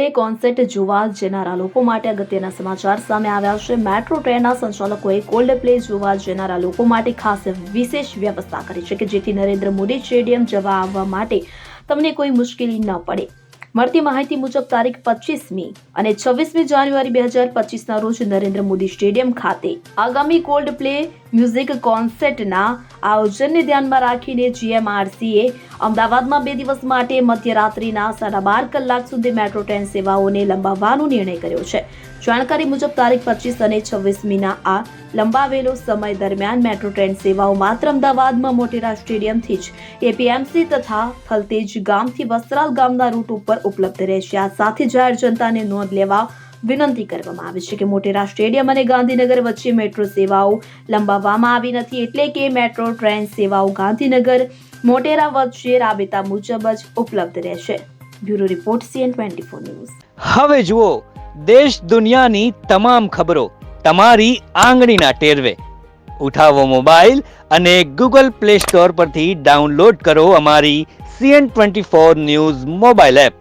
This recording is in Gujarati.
પ્લે કોન્સર્ટ જોવા જનારા લોકો માટે અગત્યના સમાચાર સામે આવ્યા છે। મેટ્રો ટ્રેનના સંચાલકોએ કોલ્ડ પ્લે જોવા જનારા લોકો માટે ખાસ વિશેષ વ્યવસ્થા કરી છે કે જેથી નરેન્દ્ર મોદી સ્ટેડિયમ જવા આવવા માટે તમને કોઈ મુશ્કેલી ન પડે। મળતી માહિતી મુજબ તારીખ 25મી અને 26મી જાન્યુઆરી 2025ના રોજ નરેન્દ્ર મોદી સ્ટેડિયમ ખાતે આગામી કોલ્ડ પ્લે મ્યુઝિક કોન્સર્ટના આયોજનને ધ્યાનમાં રાખીને જીએમઆરસીએ અમદાવાદમાં 2 દિવસ માટે મધ્યરાત્રિના 12.5 કલાક સુધી મેટ્રો ટ્રેન સેવાઓને લંબાવવાનો નિર્ણય કર્યો છે। જાણકારી મુજબ તારીખ 25 અને 26મીના આ લંબાવેલો સમય દરમિયાન મેટ્રો ટ્રેન સેવાઓ માત્ર અમદાવાદમાં મોટેરા સ્ટેડિયમથી જ એપીએમસી તથા થલતેજ ગામથી વસ્ત્રાલ ગામના રૂટ ઉપર ઉપલબ્ધ રહેશે। આ સાથે જાહેર જનતાને નોંધ લેવા વિનંતી કરવામાં આવી છે કે મોટેરા સ્ટેડિયમ અને ગાંધીનગર વચ્ચે મેટ્રો સેવાઓ લંબાવવામાં આવી નથી, એટલે કે મેટ્રો ટ્રેન સેવાઓ ગાંધીનગર મોટેરા વચ્ચે રાબેતા મુજબ જ ઉપલબ્ધ રહેશે। Bureau report CN24 news. હવે જુઓ દેશ દુનિયાની તમામ ખબરો તમારી આંગળીના ટેરવે। ઉઠાવો મોબાઈલ અને Google Play Store પરથી ડાઉનલોડ કરો અમારી CN24 ન્યૂઝ મોબાઈલ એપ।